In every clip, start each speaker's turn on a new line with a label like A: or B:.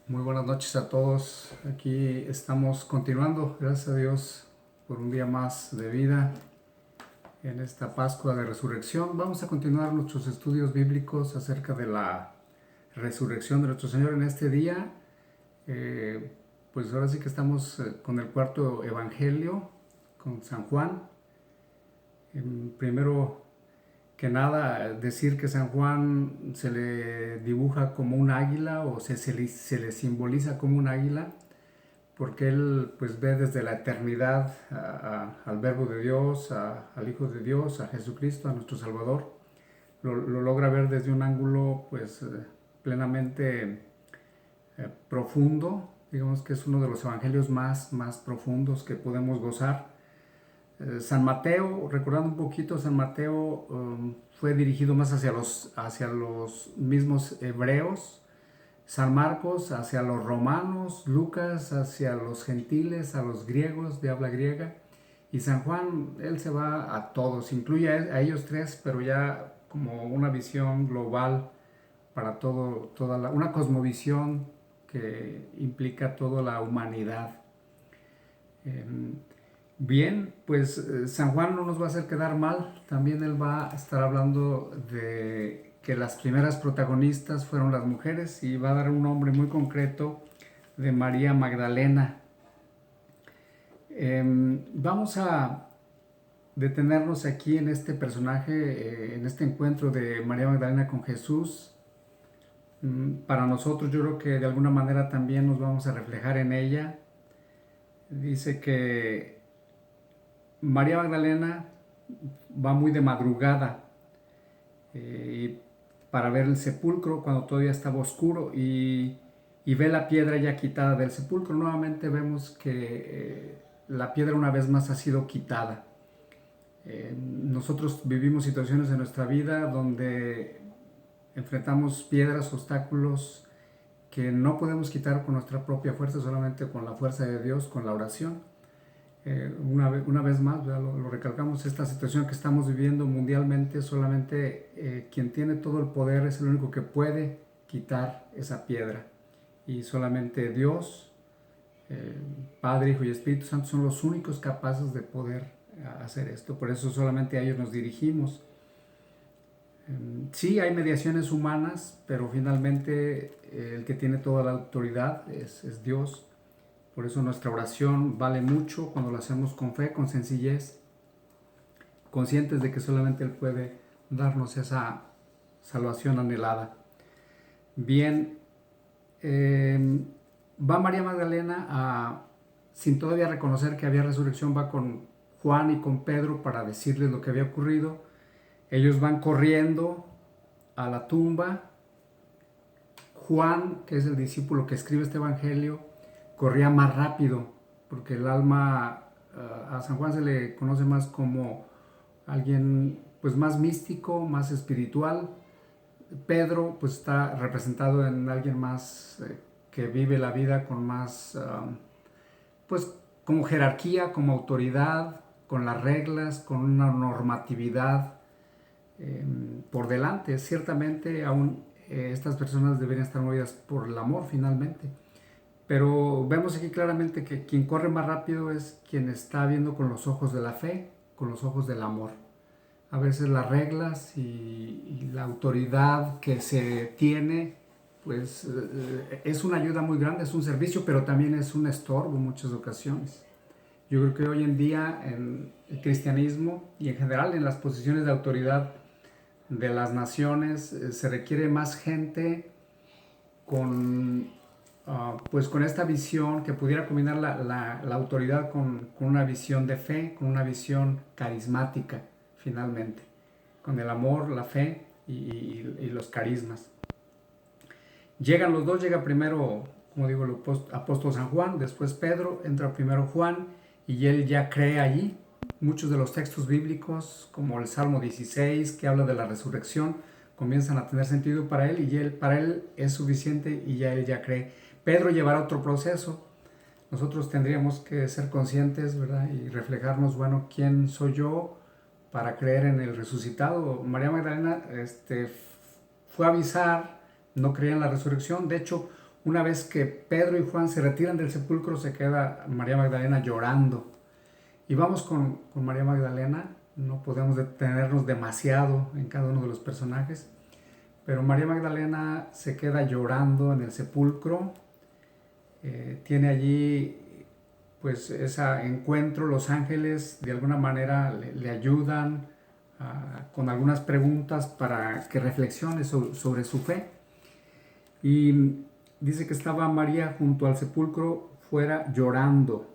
A: Muy buenas noches a todos. Aquí estamos continuando, gracias a Dios, por un día más de vida en esta Pascua de Resurrección. Vamos a continuar nuestros estudios bíblicos acerca de la resurrección de nuestro Señor en este día. Pues ahora sí que estamos con el cuarto Evangelio, con San Juan. Primero que nada, decir que San Juan se le dibuja como un águila o se le simboliza como un águila porque él pues ve desde la eternidad al Verbo de Dios, al Hijo de Dios, a Jesucristo, a nuestro Salvador. Lo logra ver desde un ángulo pues plenamente profundo. Digamos que es uno de los evangelios más profundos que podemos gozar. San Mateo, recordando un poquito, San Mateo fue dirigido más hacia los mismos hebreos, San Marcos hacia los romanos, Lucas hacia los gentiles, a los griegos de habla griega, y San Juan, él se va a todos, incluye a ellos tres, pero ya como una visión global para una cosmovisión que implica toda la humanidad. Eh, Bien, pues San Juan no nos va a hacer quedar mal, también él va a estar hablando de que las primeras protagonistas fueron las mujeres y va a dar un nombre muy concreto de María Magdalena. Vamos a detenernos aquí en este personaje, en este encuentro de María Magdalena con Jesús. Para nosotros yo creo que de alguna manera también nos vamos a reflejar en ella. Dice que María Magdalena va muy de madrugada para ver el sepulcro cuando todavía estaba oscuro y ve la piedra ya quitada del sepulcro. Nuevamente vemos que la piedra una vez más ha sido quitada. Nosotros vivimos situaciones en nuestra vida donde enfrentamos piedras, obstáculos que no podemos quitar con nuestra propia fuerza, solamente con la fuerza de Dios, con la oración. Una vez más, lo recalcamos, esta situación que estamos viviendo mundialmente, solamente quien tiene todo el poder es el único que puede quitar esa piedra. Y solamente Dios, Padre, Hijo y Espíritu Santo son los únicos capaces de poder hacer esto. Por eso solamente a ellos nos dirigimos. Sí, hay mediaciones humanas, pero finalmente el que tiene toda la autoridad es Dios. Por eso nuestra oración vale mucho cuando la hacemos con fe, con sencillez, conscientes de que solamente Él puede darnos esa salvación anhelada. Bien, va María Magdalena sin todavía reconocer que había resurrección, va con Juan y con Pedro para decirles lo que había ocurrido. Ellos van corriendo a la tumba. Juan, que es el discípulo que escribe este evangelio, corría más rápido, porque el alma, a San Juan se le conoce más como alguien pues más místico, más espiritual. Pedro pues está representado en alguien más que vive la vida con más, pues como jerarquía, como autoridad, con las reglas, con una normatividad por delante. Ciertamente aún estas personas deberían estar movidas por el amor finalmente. Pero vemos aquí claramente que quien corre más rápido es quien está viendo con los ojos de la fe, con los ojos del amor. A veces las reglas y la autoridad que se tiene, pues es una ayuda muy grande, es un servicio, pero también es un estorbo en muchas ocasiones. Yo creo que hoy en día en el cristianismo y en general en las posiciones de autoridad de las naciones se requiere más gente con pues con esta visión que pudiera combinar la autoridad con una visión de fe, con una visión carismática, finalmente, con el amor, la fe y los carismas. Llegan los dos, llega primero, como digo, el apóstol San Juan, después Pedro, entra primero Juan y él ya cree allí. Muchos de los textos bíblicos, como el Salmo 16, que habla de la resurrección, comienzan a tener sentido para él y para él es suficiente y ya él ya cree. Pedro llevará otro proceso. Nosotros tendríamos que ser conscientes, ¿verdad? Y reflejarnos, bueno, ¿quién soy yo para creer en el resucitado? María Magdalena fue a avisar, no creía en la resurrección. De hecho, una vez que Pedro y Juan se retiran del sepulcro, se queda María Magdalena llorando. Y vamos con María Magdalena, no podemos detenernos demasiado en cada uno de los personajes, pero María Magdalena se queda llorando en el sepulcro, tiene allí pues ese encuentro, los ángeles de alguna manera le ayudan con algunas preguntas para que reflexione sobre su fe. Y dice que estaba María junto al sepulcro fuera llorando.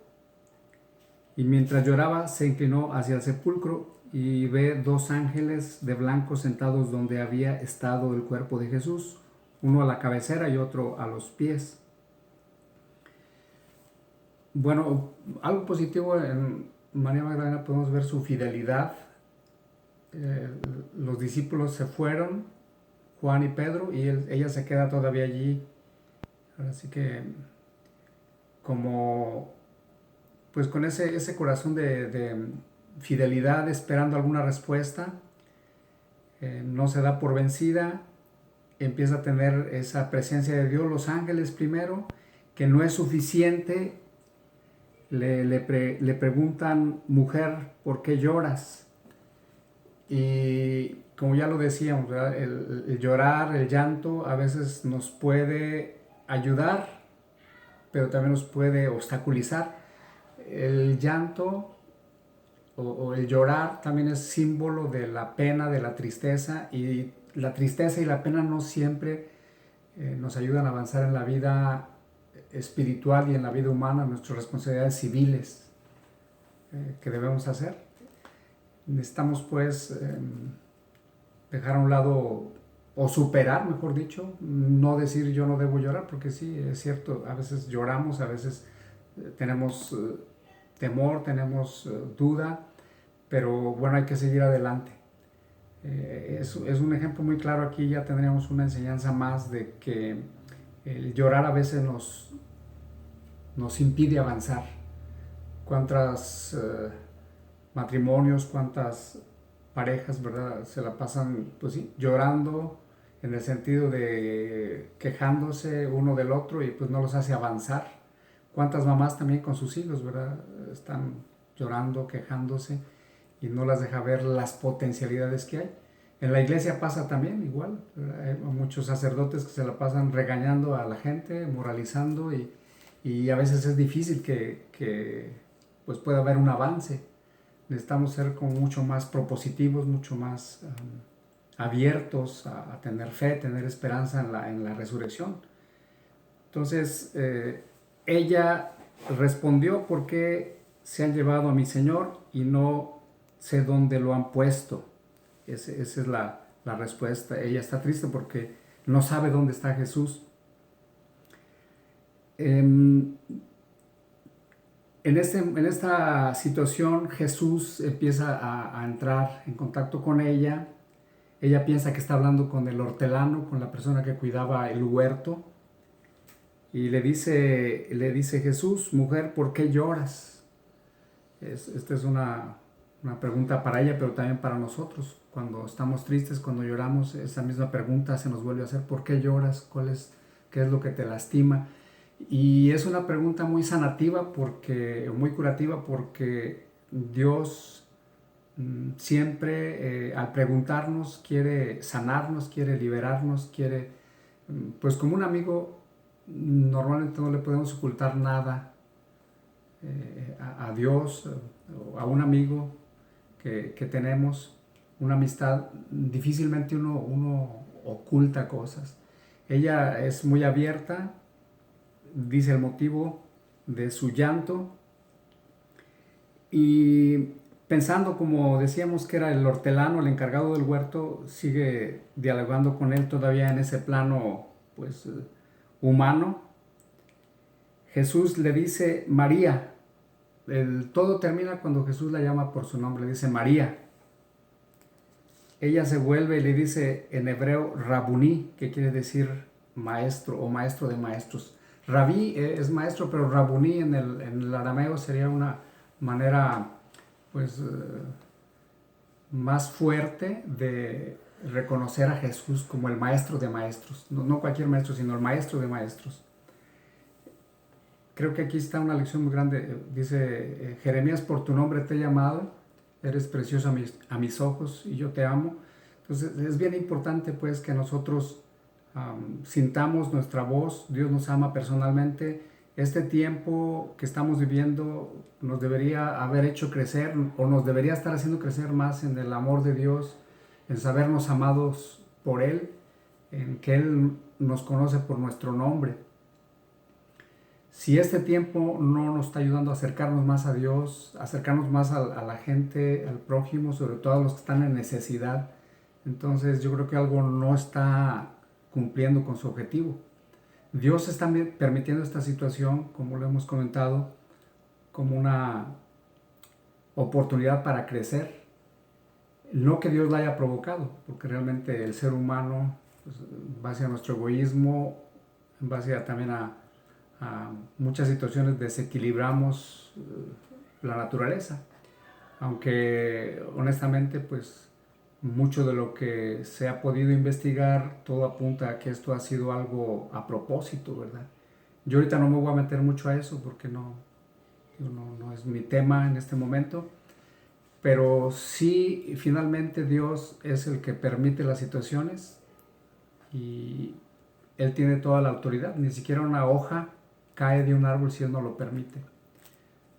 A: Y mientras lloraba se inclinó hacia el sepulcro y ve dos ángeles de blanco sentados donde había estado el cuerpo de Jesús, uno a la cabecera y otro a los pies. Bueno, algo positivo en María Magdalena podemos ver su fidelidad. Los discípulos se fueron, Juan y Pedro, y ella se queda todavía allí. Así que como pues con ese corazón de fidelidad, esperando alguna respuesta, no se da por vencida, empieza a tener esa presencia de Dios, los ángeles primero, que no es suficiente, le preguntan, mujer, ¿por qué lloras? Y como ya lo decíamos, el llorar, el llanto a veces nos puede ayudar, pero también nos puede obstaculizar. El llanto o el llorar también es símbolo de la pena, de la tristeza, y la tristeza y la pena no siempre nos ayudan a avanzar en la vida espiritual y en la vida humana, nuestras responsabilidades civiles que debemos hacer. Necesitamos pues dejar a un lado o superar, mejor dicho, no decir yo no debo llorar, porque sí, es cierto, a veces lloramos, a veces tenemos temor, tenemos duda, pero bueno, hay que seguir adelante. Es un ejemplo muy claro aquí, ya tendríamos una enseñanza más de que el llorar a veces nos impide avanzar. Cuántos matrimonios, cuántas parejas, ¿verdad? Se la pasan, pues sí, llorando en el sentido de quejándose uno del otro y pues no los hace avanzar. Cuántas mamás también con sus hijos, ¿verdad? Están llorando, quejándose y no las deja ver las potencialidades que hay. En la iglesia pasa también igual, ¿verdad? Hay muchos sacerdotes que se la pasan regañando a la gente, moralizando y a veces es difícil que pues pueda haber un avance. Necesitamos ser como mucho más propositivos, mucho más abiertos a tener fe, tener esperanza en la resurrección. Entonces, ella respondió, ¿por qué se han llevado a mi Señor y no sé dónde lo han puesto? Esa es la respuesta. Ella está triste porque no sabe dónde está Jesús. En esta situación Jesús empieza a entrar en contacto con ella. Ella piensa que está hablando con el hortelano, con la persona que cuidaba el huerto. Y le dice Jesús, mujer, ¿por qué lloras? Esta es una pregunta para ella, pero también para nosotros. Cuando estamos tristes, cuando lloramos, esa misma pregunta se nos vuelve a hacer. ¿Por qué lloras? ¿Qué es lo que te lastima? Y es una pregunta muy sanativa, muy curativa, porque Dios siempre al preguntarnos quiere sanarnos, quiere liberarnos, quiere, pues como un amigo, normalmente no le podemos ocultar nada a Dios o a un amigo que tenemos, una amistad, difícilmente uno oculta cosas. Ella es muy abierta, dice el motivo de su llanto y pensando, como decíamos, que era el hortelano, el encargado del huerto, sigue dialogando con él todavía en ese plano pues humano. Jesús le dice María. Todo termina cuando Jesús la llama por su nombre, le dice María. Ella se vuelve y le dice en hebreo Rabuní, que quiere decir maestro o maestro de maestros. Rabí es maestro, pero Rabuní en el arameo sería una manera pues más fuerte de reconocer a Jesús como el maestro de maestros. No cualquier maestro, sino el maestro de maestros. creo que aquí está una lección muy grande. Dice Jeremías, por tu nombre te he llamado, eres precioso a mis ojos y yo te amo. Entonces es bien importante pues que nosotros sintamos nuestra voz, Dios nos ama personalmente. Este tiempo que estamos viviendo nos debería haber hecho crecer o nos debería estar haciendo crecer más en el amor de Dios, en sabernos amados por Él, en que Él nos conoce por nuestro nombre. Si este tiempo no nos está ayudando a acercarnos más a Dios, acercarnos más a la gente, al prójimo, sobre todo a los que están en necesidad, entonces yo creo que algo no está cumpliendo con su objetivo. Dios está permitiendo esta situación, como lo hemos comentado, como una oportunidad para crecer. No que Dios la haya provocado, porque realmente el ser humano, pues, en base a nuestro egoísmo, en base también a muchas situaciones, desequilibramos la naturaleza. Aunque honestamente, pues mucho de lo que se ha podido investigar, todo apunta a que esto ha sido algo a propósito, ¿verdad? Yo ahorita no me voy a meter mucho a eso porque no es mi tema en este momento, pero sí, finalmente Dios es el que permite las situaciones y Él tiene toda la autoridad. Ni siquiera una hoja cae de un árbol si Él no lo permite.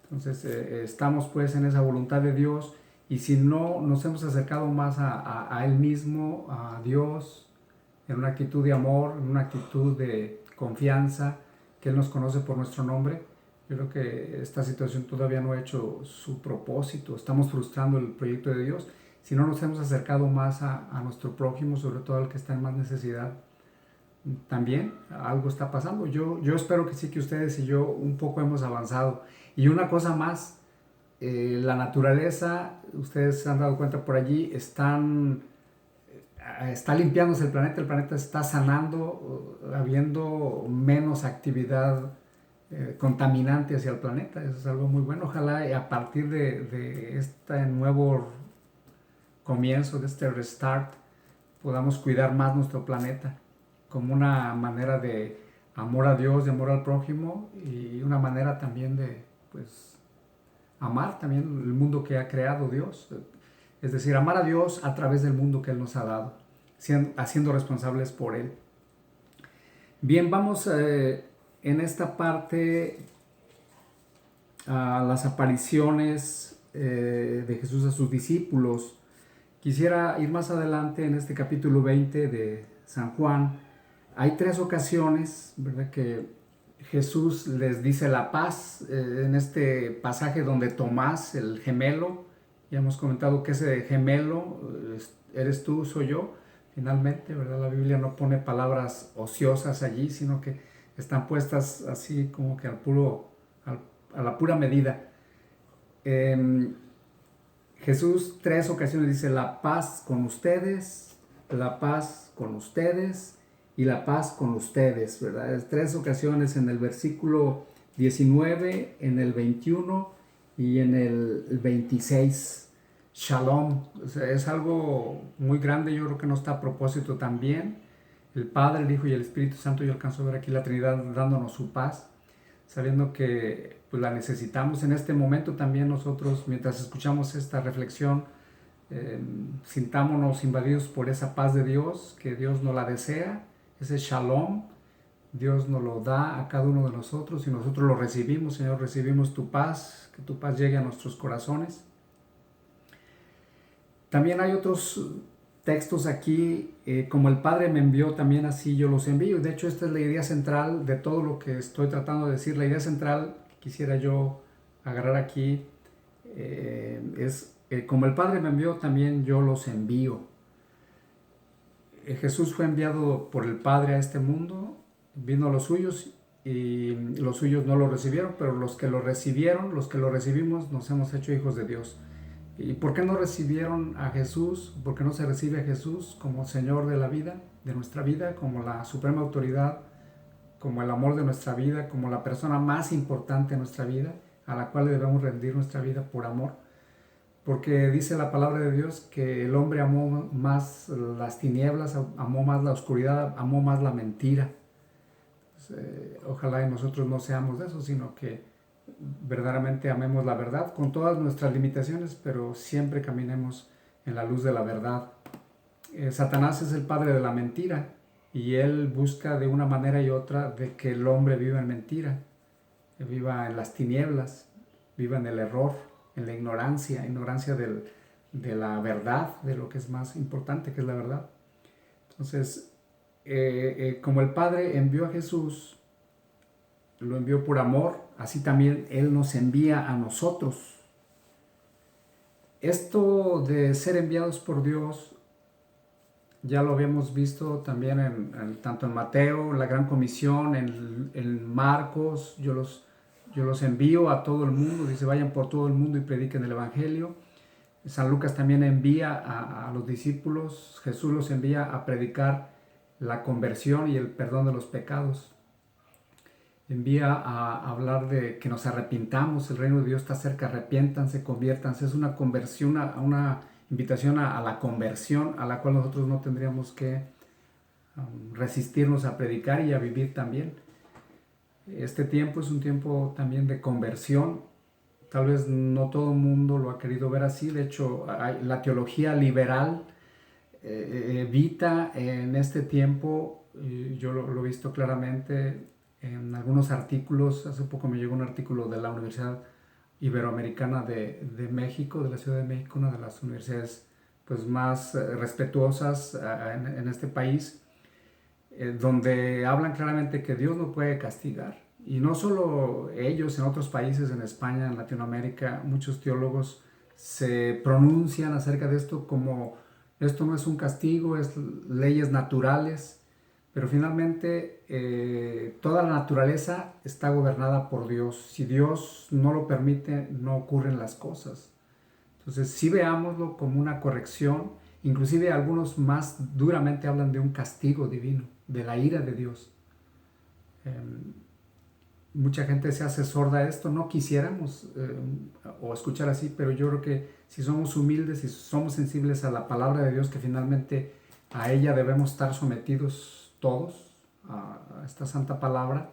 A: Entonces estamos pues en esa voluntad de Dios, y si no nos hemos acercado más a Él mismo, a Dios, en una actitud de amor, en una actitud de confianza, que Él nos conoce por nuestro nombre, yo creo que esta situación todavía no ha hecho su propósito. Estamos frustrando el proyecto de Dios si no nos hemos acercado más a nuestro prójimo, sobre todo al que está en más necesidad. También algo está pasando. Yo espero que sí, que ustedes y yo un poco hemos avanzado. Y una cosa más, la naturaleza, ustedes se han dado cuenta por allí, está limpiándose el planeta está sanando, habiendo menos actividad contaminante hacia el planeta. Eso es algo muy bueno. Ojalá a partir de este nuevo comienzo, de este restart, podamos cuidar más nuestro planeta como una manera de amor a Dios, de amor al prójimo, y una manera también de pues amar también el mundo que ha creado Dios. Es decir, amar a Dios a través del mundo que Él nos ha dado, haciendo responsables por Él. Bien, vamos en esta parte a las apariciones de Jesús a sus discípulos. Quisiera ir más adelante en este capítulo 20 de San Juan. Hay 3 ocasiones, ¿verdad?, que Jesús les dice la paz. En este pasaje donde Tomás, el gemelo, ya hemos comentado que ese gemelo eres tú, soy yo. Finalmente, ¿verdad?, la Biblia no pone palabras ociosas allí, sino que están puestas así como que a la pura medida. Jesús 3 ocasiones dice la paz con ustedes, la paz con ustedes y la paz con ustedes, ¿verdad? Es 3 ocasiones en el versículo 19, en el 21 y en el 26. Shalom, o sea, es algo muy grande. Yo creo que no está a propósito también. El Padre, el Hijo y el Espíritu Santo, yo alcanzo a ver aquí la Trinidad dándonos su paz, sabiendo que pues, la necesitamos en este momento también nosotros. Mientras escuchamos esta reflexión, sintámonos invadidos por esa paz de Dios, que Dios nos la desea, ese shalom. Dios nos lo da a cada uno de nosotros y nosotros lo recibimos. Señor, recibimos tu paz, que tu paz llegue a nuestros corazones. También hay otros textos aquí, como el Padre me envió, también así yo los envío. De hecho, esta es la idea central de todo lo que estoy tratando de decir. La idea central que quisiera yo agarrar aquí es, como el Padre me envió, también yo los envío. Jesús fue enviado por el Padre a este mundo, vino a los suyos y los suyos no lo recibieron, pero los que lo recibieron, los que lo recibimos, nos hemos hecho hijos de Dios. ¿Y por qué no recibieron a Jesús? ¿Por qué no se recibe a Jesús como Señor de la vida, de nuestra vida, como la suprema autoridad, como el amor de nuestra vida, como la persona más importante en nuestra vida, a la cual le debemos rendir nuestra vida por amor? Porque dice la palabra de Dios que el hombre amó más las tinieblas, amó más la oscuridad, amó más la mentira. Ojalá y nosotros no seamos de eso, sino que verdaderamente amemos la verdad con todas nuestras limitaciones, pero siempre caminemos en la luz de la verdad. Satanás es el padre de la mentira y él busca de una manera y otra de que el hombre viva en mentira, que viva en las tinieblas, viva en el error, en la ignorancia, de la verdad, de lo que es más importante, que es la verdad. Entonces, como el Padre envió a Jesús, lo envió por amor, así también Él nos envía a nosotros. Esto de ser enviados por Dios, ya lo habíamos visto también tanto en Mateo, la Gran Comisión, en Marcos, yo los envío a todo el mundo, dice vayan por todo el mundo y prediquen el Evangelio. San Lucas también envía a los discípulos, Jesús los envía a predicar la conversión y el perdón de los pecados. Envía a hablar de que nos arrepintamos, el reino de Dios está cerca, arrepiéntanse, conviértanse. Es una conversión, una invitación a la conversión, a la cual nosotros no tendríamos que resistirnos a predicar y a vivir también. Este tiempo es un tiempo también de conversión. Tal vez no todo el mundo lo ha querido ver así. De hecho, la teología liberal evita en este tiempo, yo lo he visto claramente en algunos artículos. Hace poco me llegó un artículo de la Universidad Iberoamericana de México, de la Ciudad de México, una de las universidades pues, más respetuosas en este país, donde hablan claramente que Dios no puede castigar. Y no solo ellos, en otros países, en España, en Latinoamérica, muchos teólogos se pronuncian acerca de esto como esto no es un castigo, es leyes naturales, pero finalmente toda la naturaleza está gobernada por Dios. Si Dios no lo permite, no ocurren las cosas. Entonces sí veámoslo como una corrección, inclusive algunos más duramente hablan de un castigo divino, de la ira de Dios. Mucha gente se hace sorda a esto, no quisiéramos o escuchar así, pero yo creo que si somos humildes, si somos sensibles a la palabra de Dios, que finalmente a ella debemos estar sometidos todos, a esta santa palabra,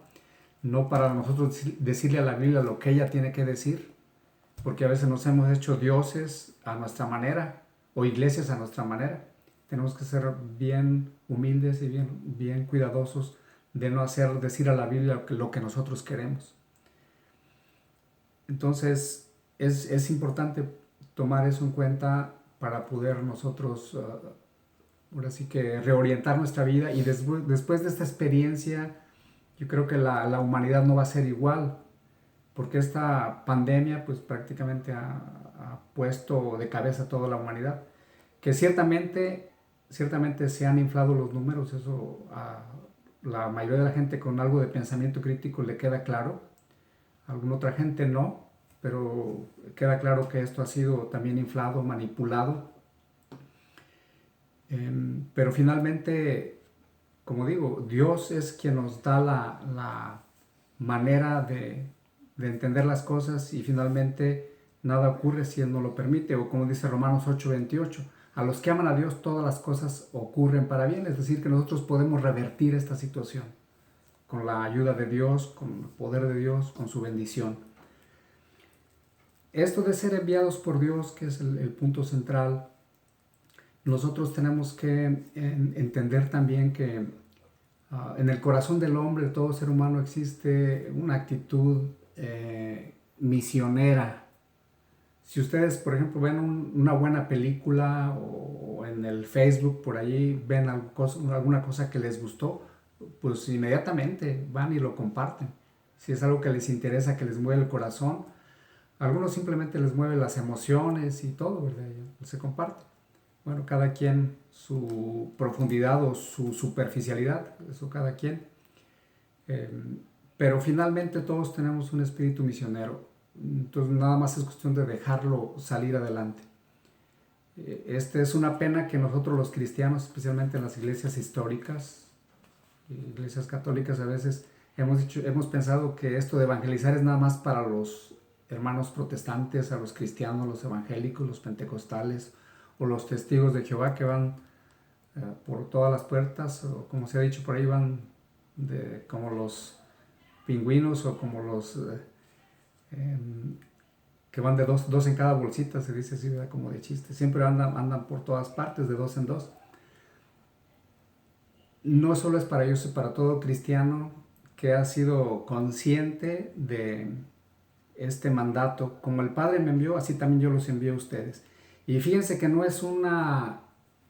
A: no para nosotros decirle a la Biblia lo que ella tiene que decir, porque a veces nos hemos hecho dioses a nuestra manera o iglesias a nuestra manera. Tenemos que ser bien humildes y bien cuidadosos de no decir a la Biblia lo que nosotros queremos. Entonces es importante tomar eso en cuenta para poder nosotros ahora sí que reorientar nuestra vida, y después de esta experiencia yo creo que la humanidad no va a ser igual, porque esta pandemia pues prácticamente ha puesto de cabeza a toda la humanidad, que ciertamente se han inflado los números, eso la mayoría de la gente con algo de pensamiento crítico le queda claro, a alguna otra gente no, pero queda claro que esto ha sido también inflado, manipulado. Pero finalmente, como digo, Dios es quien nos da la manera de entender las cosas, y finalmente nada ocurre si Él no lo permite, o como dice Romanos 8:28, a los que aman a Dios todas las cosas ocurren para bien, es decir, que nosotros podemos revertir esta situación con la ayuda de Dios, con el poder de Dios, con su bendición. Esto de ser enviados por Dios, que es el punto central, nosotros tenemos que entender también que en el corazón del hombre, de todo ser humano, existe una actitud misionera. Si ustedes, por ejemplo, ven una buena película o en el Facebook por ahí ven alguna cosa que les gustó, pues inmediatamente van y lo comparten. Si es algo que les interesa, que les mueve el corazón, a algunos simplemente les mueve las emociones y todo, ¿verdad? Se comparte. Bueno, cada quien su profundidad o su superficialidad, eso cada quien. Pero finalmente todos tenemos un espíritu misionero. Entonces nada más es cuestión de dejarlo salir adelante. Es una pena que nosotros los cristianos, especialmente en las iglesias históricas, iglesias católicas, a veces hemos pensado que esto de evangelizar es nada más para los hermanos protestantes, a los cristianos, los evangélicos, los pentecostales o los testigos de Jehová que van por todas las puertas, o como se ha dicho por ahí, van como los pingüinos o como los que van de dos en cada bolsita, se dice así, ¿verdad? Como de chiste. Siempre andan por todas partes, de dos en dos. No solo es para ellos, es para todo cristiano que ha sido consciente de este mandato. Como el Padre me envió, así también yo los envío a ustedes. Y fíjense que no es una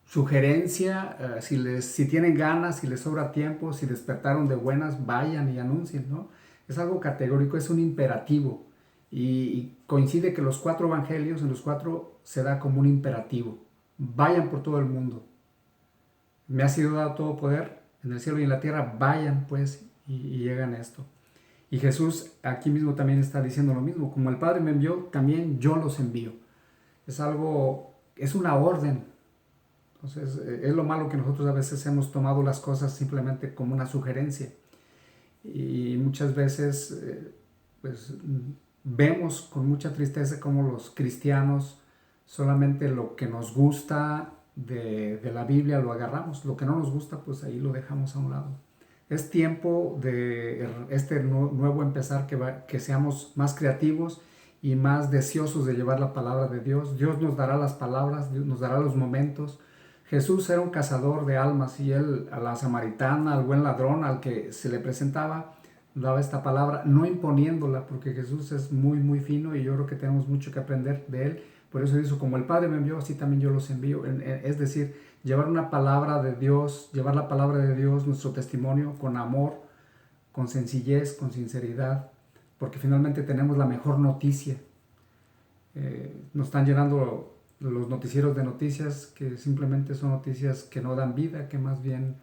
A: sugerencia, si tienen ganas, si les sobra tiempo, si despertaron de buenas, vayan y anuncien, ¿no? Es algo categórico, es un imperativo. Y coincide que los 4 evangelios, en los 4 se da como un imperativo. Vayan por todo el mundo. Me ha sido dado todo poder en el cielo y en la tierra, vayan pues y llegan a esto. Y Jesús aquí mismo también está diciendo lo mismo, como el Padre me envió, también yo los envío. Es algo, es una orden. Entonces, es lo malo que nosotros a veces hemos tomado las cosas simplemente como una sugerencia. Y muchas veces, pues, vemos con mucha tristeza como los cristianos solamente lo que nos gusta de la Biblia lo agarramos, lo que no nos gusta pues ahí lo dejamos a un lado. Es tiempo de este nuevo empezar que seamos más creativos y más deseosos de llevar la palabra de Dios. Dios nos dará las palabras, Dios nos dará los momentos. Jesús era un cazador de almas y él a la samaritana, al buen ladrón, al que se le presentaba, daba esta palabra, no imponiéndola, porque Jesús es muy, muy fino y yo creo que tenemos mucho que aprender de él. Por eso dice, como el Padre me envió, así también yo los envío. Es decir, llevar una palabra de Dios, llevar la palabra de Dios, nuestro testimonio, con amor, con sencillez, con sinceridad, porque finalmente tenemos la mejor noticia. Nos están llenando los noticieros de noticias que simplemente son noticias que no dan vida, que más bien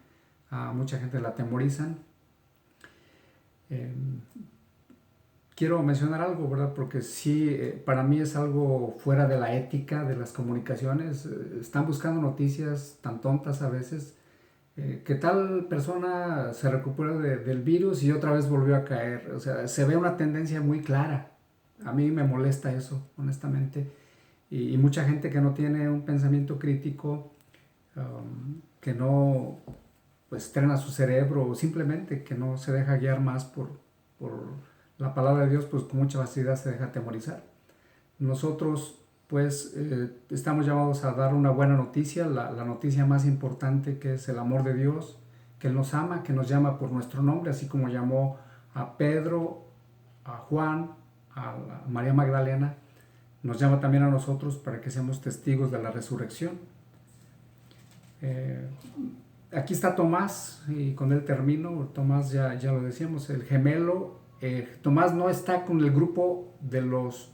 A: a mucha gente la atemorizan. Quiero mencionar algo, ¿verdad? Porque sí, para mí es algo fuera de la ética de las comunicaciones. Están buscando noticias tan tontas a veces, que tal persona se recuperó del virus y otra vez volvió a caer. O sea, se ve una tendencia muy clara. A mí me molesta eso, honestamente. Y mucha gente que no tiene un pensamiento crítico, que no pues trena su cerebro o simplemente que no se deja guiar más por la palabra de Dios, pues con mucha facilidad se deja atemorizar. Nosotros pues estamos llamados a dar una buena noticia, la noticia más importante, que es el amor de Dios, que Él nos ama, que nos llama por nuestro nombre, así como llamó a Pedro, a Juan, a María Magdalena, nos llama también a nosotros para que seamos testigos de la resurrección. Aquí está Tomás, y con él termino. Tomás ya lo decíamos, el gemelo. Tomás no está con el grupo de los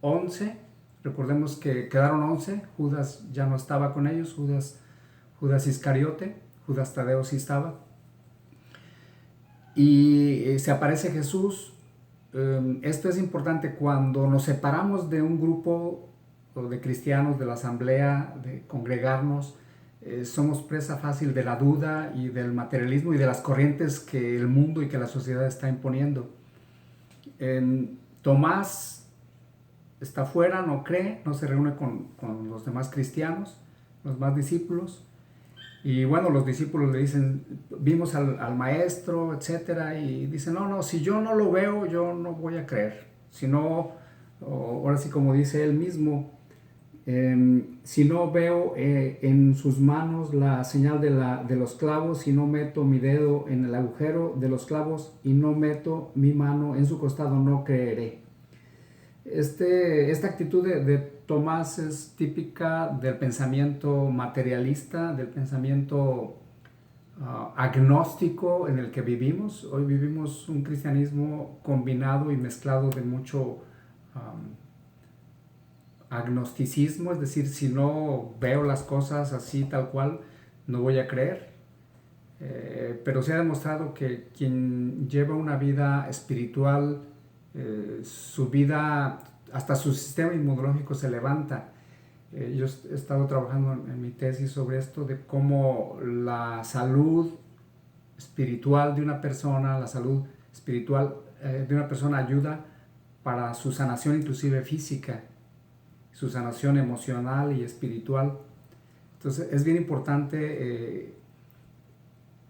A: 11. Recordemos que quedaron 11. Judas ya no estaba con ellos. Judas Iscariote. Judas Tadeo sí estaba. Y se aparece Jesús. Esto es importante cuando nos separamos de un grupo de cristianos, de la asamblea, de congregarnos. Somos presa fácil de la duda y del materialismo y de las corrientes que el mundo y que la sociedad está imponiendo. Tomás está fuera, no cree, no se reúne con los demás cristianos, los más discípulos. Y bueno, los discípulos le dicen, vimos al maestro, etcétera, y dicen, no, si yo no lo veo, yo no voy a creer. Si no, ahora sí como dice él mismo, si no veo en sus manos la señal de los clavos, si no meto mi dedo en el agujero de los clavos y no meto mi mano en su costado, no creeré. Esta actitud de Tomás es típica del pensamiento materialista, del pensamiento agnóstico en el que vivimos. Hoy vivimos un cristianismo combinado y mezclado de mucho agnosticismo, es decir, si no veo las cosas así tal cual, no voy a creer. Pero se ha demostrado que quien lleva una vida espiritual, su vida, hasta su sistema inmunológico se levanta. Yo he estado trabajando en mi tesis sobre esto, de cómo la salud espiritual de una persona, la salud espiritual de una persona ayuda para su sanación inclusive física, su sanación emocional y espiritual. Entonces es bien importante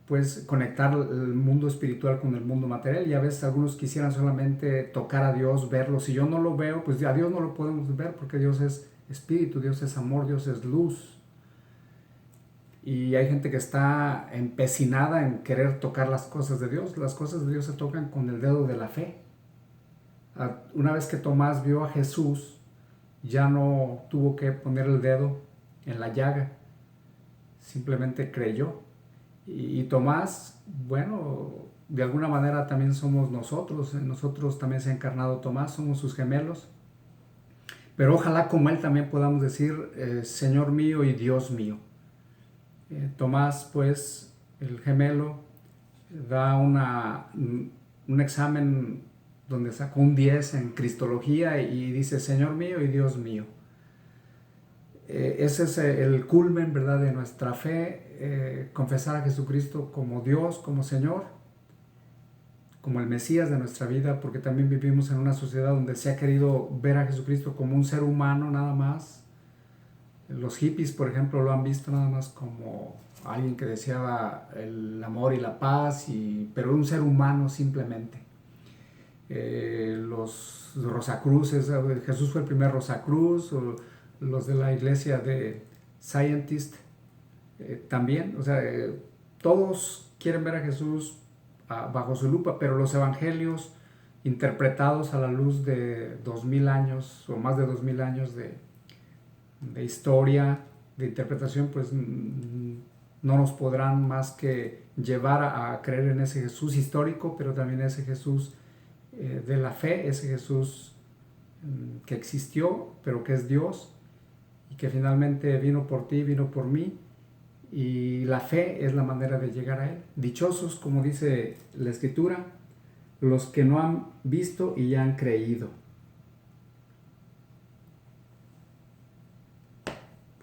A: pues conectar el mundo espiritual con el mundo material, y a veces algunos quisieran solamente tocar a Dios, verlo. Si yo no lo veo, pues a Dios no lo podemos ver, porque Dios es espíritu, Dios es amor, Dios es luz. Y hay gente que está empecinada en querer tocar las cosas de Dios. Las cosas de Dios se tocan con el dedo de la fe. Una vez que Tomás vio a Jesús, ya no tuvo que poner el dedo en la llaga, simplemente creyó. Y Tomás, bueno, de alguna manera también somos nosotros. En nosotros también se ha encarnado Tomás, somos sus gemelos. Pero ojalá como él también podamos decir, Señor mío y Dios mío. Tomás, pues, el gemelo, da un examen donde sacó un 10 en Cristología y dice, Señor mío y Dios mío. Ese es el culmen, ¿verdad?, de nuestra fe, confesar a Jesucristo como Dios, como Señor, como el Mesías de nuestra vida, porque también vivimos en una sociedad donde se ha querido ver a Jesucristo como un ser humano nada más. Los hippies, por ejemplo, lo han visto nada más como alguien que deseaba el amor y la paz, pero un ser humano simplemente. Los Rosacruces, Jesús fue el primer Rosacruz, o los de la iglesia de Scientist también. O sea, todos quieren ver a Jesús bajo su lupa, pero los evangelios interpretados a la luz de 2000 años o más de 2000 años de historia, de interpretación, pues no nos podrán más que llevar a creer en ese Jesús histórico, pero también ese Jesús de la fe, ese Jesús que existió, pero que es Dios, y que finalmente vino por ti, vino por mí, y la fe es la manera de llegar a Él. Dichosos, como dice la Escritura, los que no han visto y ya han creído.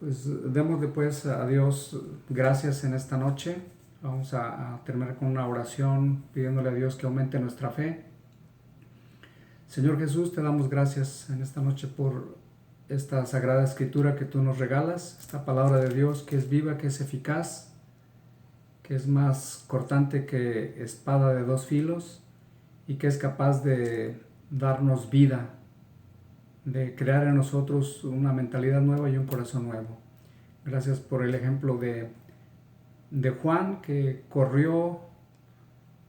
A: Pues démosle pues a Dios gracias en esta noche. Vamos a terminar con una oración pidiéndole a Dios que aumente nuestra fe. Señor Jesús, te damos gracias en esta noche por esta sagrada escritura que tú nos regalas, esta palabra de Dios que es viva, que es eficaz, que es más cortante que espada de dos filos y que es capaz de darnos vida, de crear en nosotros una mentalidad nueva y un corazón nuevo. Gracias por el ejemplo de Juan, que corrió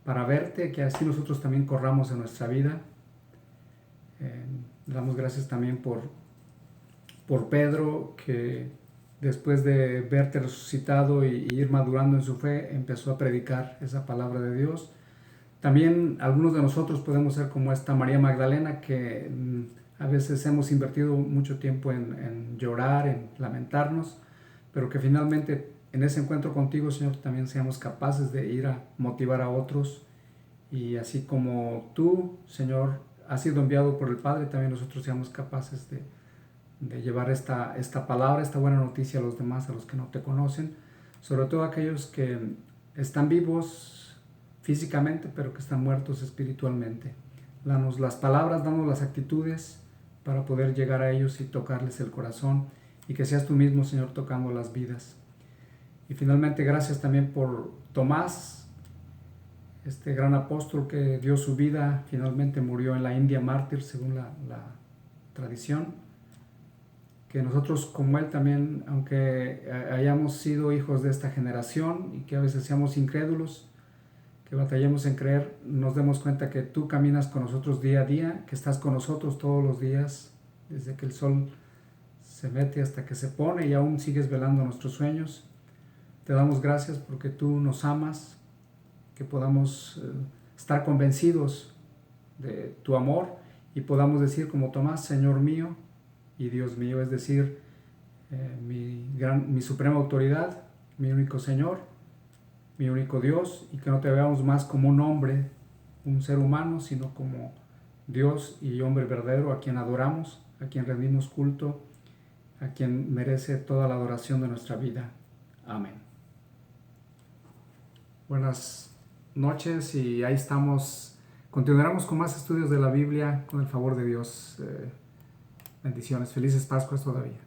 A: para verte, que así nosotros también corramos en nuestra vida. Damos gracias también por Pedro, que después de verte resucitado y ir madurando en su fe, empezó a predicar esa palabra de Dios. También algunos de nosotros podemos ser como esta María Magdalena, que a veces hemos invertido mucho tiempo en llorar, en lamentarnos, pero que finalmente en ese encuentro contigo, Señor, también seamos capaces de ir a motivar a otros, y así como tú, Señor, has sido enviado por el Padre, también nosotros seamos capaces de llevar esta palabra, esta buena noticia a los demás, a los que no te conocen, sobre todo a aquellos que están vivos físicamente, pero que están muertos espiritualmente. Danos las palabras, danos las actitudes para poder llegar a ellos y tocarles el corazón, y que seas tú mismo, Señor, tocando las vidas. Y finalmente, gracias también por Tomás, este gran apóstol que dio su vida, finalmente murió en la India mártir, según la tradición. Que nosotros como él también, aunque hayamos sido hijos de esta generación y que a veces seamos incrédulos, que batallemos en creer, nos demos cuenta que tú caminas con nosotros día a día, que estás con nosotros todos los días, desde que el sol se mete hasta que se pone, y aún sigues velando nuestros sueños. Te damos gracias porque tú nos amas, que podamos estar convencidos de tu amor y podamos decir como Tomás, Señor mío y Dios mío, es decir, mi suprema autoridad, mi único Señor, mi único Dios, y que no te veamos más como un hombre, un ser humano, sino como Dios y hombre verdadero, a quien adoramos, a quien rendimos culto, a quien merece toda la adoración de nuestra vida. Amén. Buenas noches, y ahí estamos. Continuaremos con más estudios de la Biblia con el favor de Dios. Bendiciones. Felices Pascuas todavía.